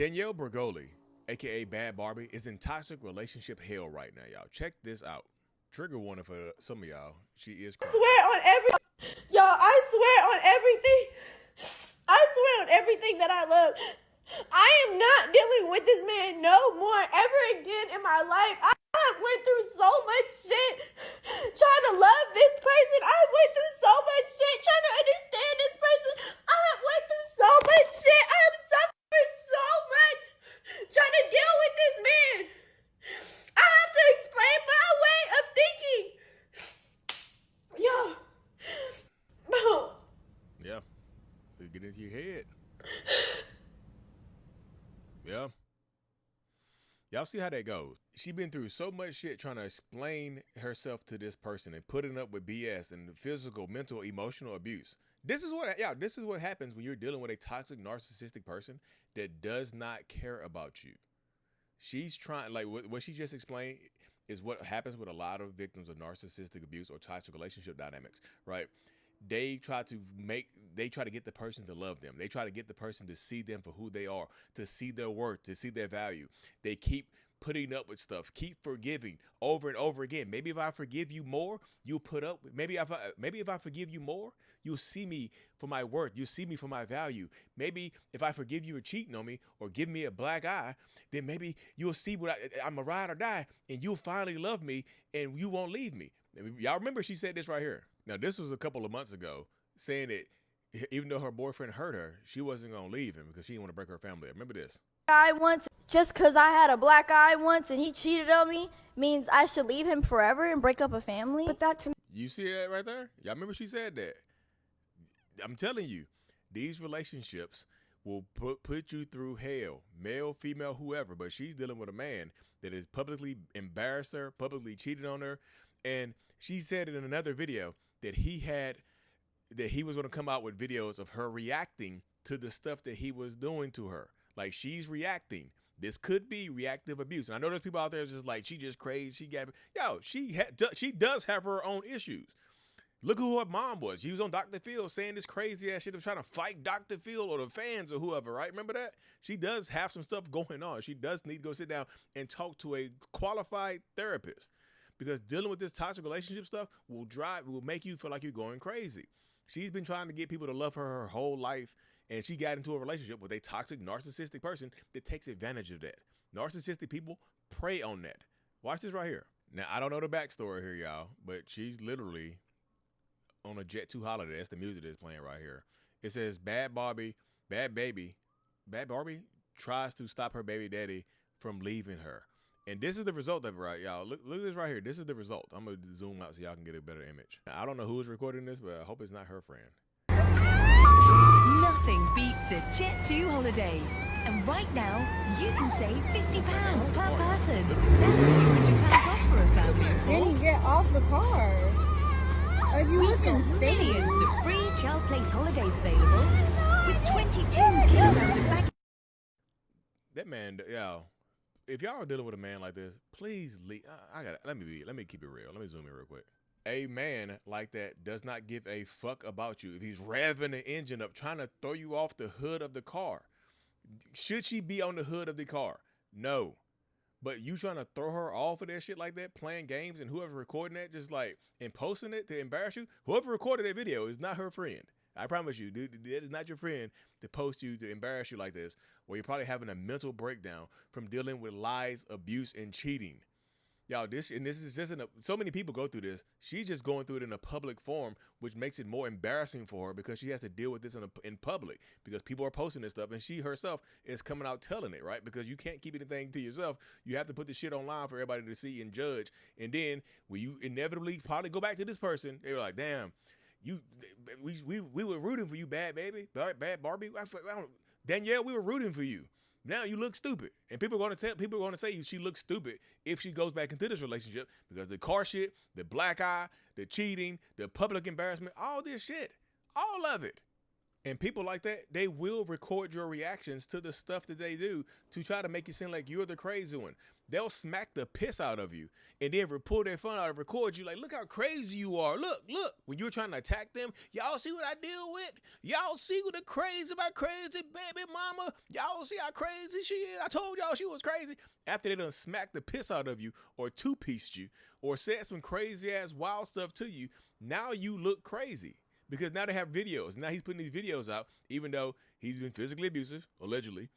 Danielle Bregoli, aka Bhad Bhabie, is in toxic relationship hell right now, y'all. Check this out. Trigger warning for some of y'all. She is crying. I swear on everything. I swear on everything that I love. I am not dealing with this man no more ever again in my life. I have went through so much shit trying to love this person. I went through so much shit trying to understand this person. I have went through so much shit. I have suffered so much trying to deal with this man. I have to explain my way of thinking. Yo. Bro. Yeah. It get into your head. Yeah. Y'all see how that goes. She been through so much shit trying to explain herself to this person and putting up with BS and physical, mental, emotional abuse. This is what happens when you're dealing with a toxic, narcissistic person that does not care about you. She's trying, like what she just explained is what happens with a lot of victims of narcissistic abuse or toxic relationship dynamics, right? They try to get the person to love them. They try to get the person to see them for who they are, to see their worth, to see their value. They keep putting up with stuff, keep forgiving over and over again. Maybe if I forgive you more, you'll put up with, maybe if I forgive you more, you'll see me for my worth. You'll see me for my value. Maybe if I forgive you for cheating on me or give me a black eye, then maybe you'll see what I'm a ride or die and you'll finally love me and you won't leave me. Y'all remember she said this right here. Now, this was a couple of months ago, saying that even though her boyfriend hurt her, she wasn't going to leave him because she didn't want to break her family up. Remember this? Just because I had a black eye once and he cheated on me means I should leave him forever and break up a family? But that to me. You see that right there? Y'all remember she said that? I'm telling you, these relationships will put you through hell, male, female, whoever. But she's dealing with a man that has publicly embarrassed her, publicly cheated on her. And she said in another video that he was going to come out with videos of her reacting to the stuff that he was doing to her. Like, she's reacting. This could be reactive abuse. And I know there's people out there just like, she just crazy. She does have her own issues. Look who her mom was. She was on Dr. Phil saying this crazy ass shit of trying to fight Dr. Phil or the fans or whoever, right? Remember that? She does have some stuff going on. She does need to go sit down and talk to a qualified therapist. Because dealing with this toxic relationship stuff will make you feel like you're going crazy. She's been trying to get people to love her whole life, and she got into a relationship with a toxic, narcissistic person that takes advantage of that. Narcissistic people prey on that. Watch this right here. Now, I don't know the backstory here, y'all, but she's literally on a Jet 2 holiday. That's the music that's playing right here. It says, Bhad Bhabie tries to stop her baby daddy from leaving her. And this is the result of it, right, y'all. Look at this right here. This is the result. I'm going to zoom out so y'all can get a better image. Now, I don't know who's recording this, but I hope it's not her friend. Nothing beats a Jet 2 holiday. And right now, you can save £50 per person. That's £200 off for a family of four. Then you get off the car. Are you looking safe? Millions of free child place holidays available with 22 kilograms of baggage. That man, y'all. If y'all are dealing with a man like this, please leave. Let me keep it real. Let me zoom in real quick. A man like that does not give a fuck about you. If he's revving the engine up, trying to throw you off the hood of the car, should she be on the hood of the car? No. But you trying to throw her off of that shit like that, playing games, and whoever recording that, just like, and posting it to embarrass you, whoever recorded that video is not her friend. I promise you, dude, that is not your friend to post you, to embarrass you like this, where you're probably having a mental breakdown from dealing with lies, abuse, and cheating. Y'all, this is just so many people go through this. She's just going through it in a public forum, which makes it more embarrassing for her because she has to deal with this in public because people are posting this stuff and she herself is coming out telling it, right? Because you can't keep anything to yourself. You have to put the shit online for everybody to see and judge. And then when you inevitably probably go back to this person, they were like, damn, we were rooting for you, Bhad Bhabie. Danielle, we were rooting for you. Now you look stupid, and people are going to say she looks stupid if she goes back into this relationship because the car shit, the black eye, the cheating, the public embarrassment, all this shit, all of it. And people like that, they will record your reactions to the stuff that they do to try to make it seem like you're the crazy one. They'll smack the piss out of you and then pull their phone out and record you like, look how crazy you are. Look. When you're trying to attack them, y'all see what I deal with? Y'all see what the crazy about crazy baby mama? Y'all see how crazy she is? I told y'all she was crazy. After they done smacked the piss out of you or two-pieced you or said some crazy-ass wild stuff to you, now you look crazy. Because now they have videos. Now he's putting these videos out, even though he's been physically abusive, allegedly.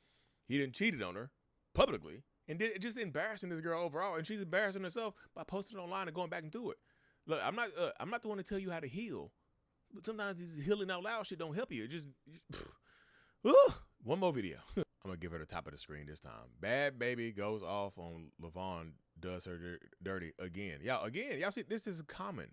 He didn't cheated on her publicly and just embarrassing this girl overall. And she's embarrassing herself by posting it online and going back into it. Look, I'm not the one to tell you how to heal. But sometimes this healing out loud shit don't help you. It just one more video. I'm going to give her the top of the screen this time. Bhad Bhabie goes off on LaVon, does her dirty again. Y'all see, this is common.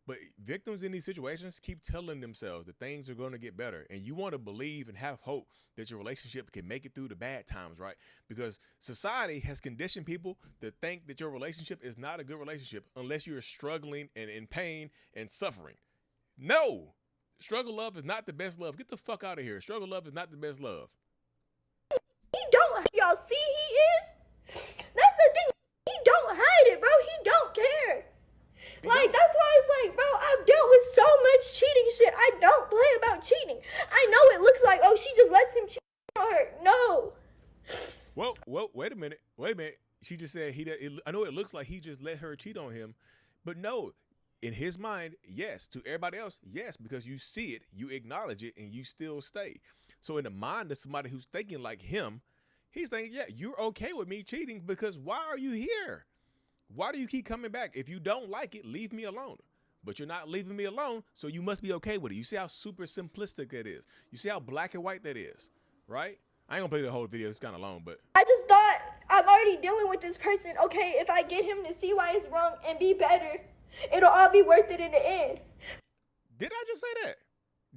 But victims in these situations keep telling themselves that things are going to get better. And you want to believe and have hope that your relationship can make it through the bad times, right? Because society has conditioned people to think that your relationship is not a good relationship unless you're struggling and in pain and suffering. No! Struggle love is not the best love. Get the fuck out of here. Struggle love is not the best love. He don't. Y'all see he is? That's the thing. He don't hide it, bro. He don't care. Like, that's why it's like, bro, I've dealt with so much cheating shit. I don't play about cheating. I know it looks like, oh, she just lets him cheat on her. No. Well, wait a minute. She just said I know it looks like he just let her cheat on him, but no. In his mind, yes. To everybody else, yes, because you see it, you acknowledge it, and you still stay. So in the mind of somebody who's thinking like him, he's thinking, yeah, you're okay with me cheating because why are you here? Why do you keep coming back? If you don't like it, leave me alone. But you're not leaving me alone, so you must be okay with it. You see how super simplistic that is. You see how black and white that is, right? I ain't gonna play the whole video. It's kind of long, but I just thought I'm already dealing with this person. Okay, if I get him to see why it's wrong and be better, it'll all be worth it in the end. Did I just say that?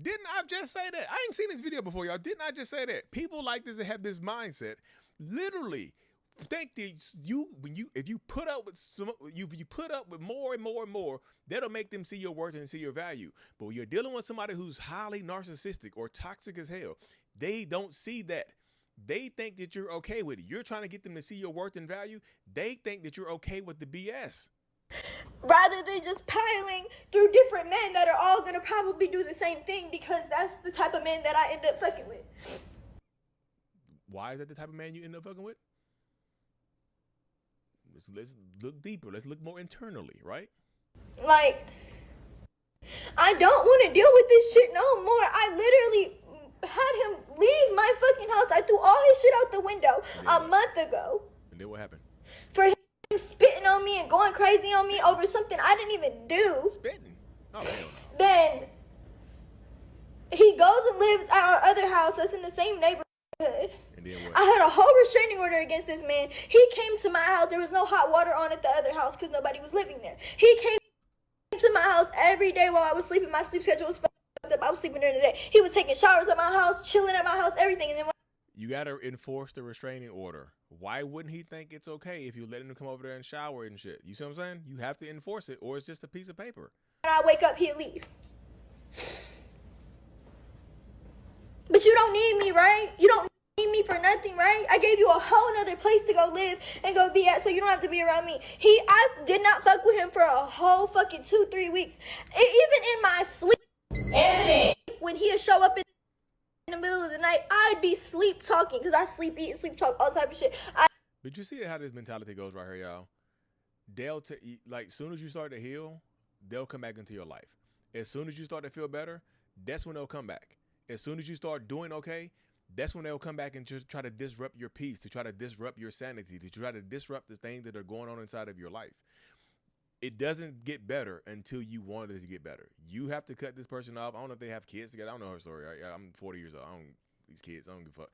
Didn't I just say that? I ain't seen this video before, y'all. Didn't I just say that? People like this and have this mindset. Literally, think that if you put up with more and more and more, that'll make them see your worth and see your value. But when you're dealing with somebody who's highly narcissistic or toxic as hell, they don't see that. They think that you're okay with it. You're trying to get them to see your worth and value. They think that you're okay with the BS. Rather than just piling through different men that are all gonna probably do the same thing because that's the type of men that I end up fucking with. Why is that the type of man you end up fucking with? Let's look deeper. Let's look more internally, right? Like, I don't want to deal with this shit no more. I literally had him leave my fucking house. I threw all his shit out the window a month ago. And then what happened? For him spitting on me and going crazy on me over something I didn't even do. Spitting? Oh, hell no. Then he goes and lives at our other house that's in the same neighborhood. And then what? I had a whole restraining order against this man. He came to my house. There was no hot water on at the other house because nobody was living there. He came to my house every day while I was sleeping. My sleep schedule was fucked up. I was sleeping during the day. He was taking showers at my house, chilling at my house, everything. And then you got to enforce the restraining order. Why wouldn't he think it's okay if you let him come over there and shower and shit? You see what I'm saying? You have to enforce it or it's just a piece of paper. when I wake up, he'll leave. But you don't need me, right? You don't need me for nothing, right? I gave you a whole nother place to go live and go be at, so you don't have to be around me. I did not fuck with him for a whole fucking 2-3 weeks. Even in my sleep, Anthony, when he'd show up in the middle of the night, I'd be sleep talking, because I sleep, eat, sleep talk, all type of shit. But you see how this mentality goes right here, y'all? Like, soon as you start to heal, they'll come back into your life. As soon as you start to feel better, that's when they'll come back. As soon as you start doing okay, that's when they'll come back and just try to disrupt your peace, to try to disrupt your sanity, to try to disrupt the things that are going on inside of your life. It doesn't get better until you want it to get better. You have to cut this person off. I don't know if they have kids together. I don't know her story. I'm 40 years old. These kids, I don't give a fuck.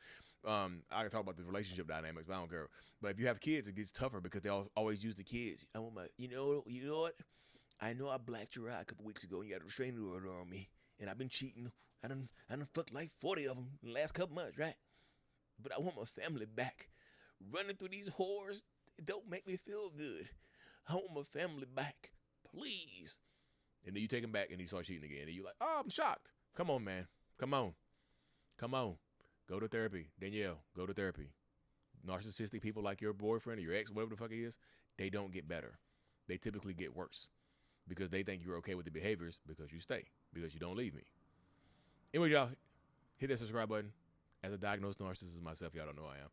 I can talk about the relationship dynamics, but I don't care. But if you have kids, it gets tougher because they always use the kids. I want you know what? I know I blacked your eye a couple weeks ago and you got a restraining order on me. And I've been cheating. I done fucked like 40 of them in the last couple months, right? But I want my family back. Running through these whores, it don't make me feel good. I want my family back, please. And then you take him back and he starts cheating again. And you're like, oh, I'm shocked. Come on, man. Come on. Come on. Go to therapy. Danielle, go to therapy. Narcissistic people like your boyfriend or your ex, whatever the fuck he is, they don't get better. They typically get worse because they think you're okay with the behaviors because you stay, because you don't leave me. Anyway, y'all, hit that subscribe button. As a diagnosed narcissist myself, y'all don't know who I am.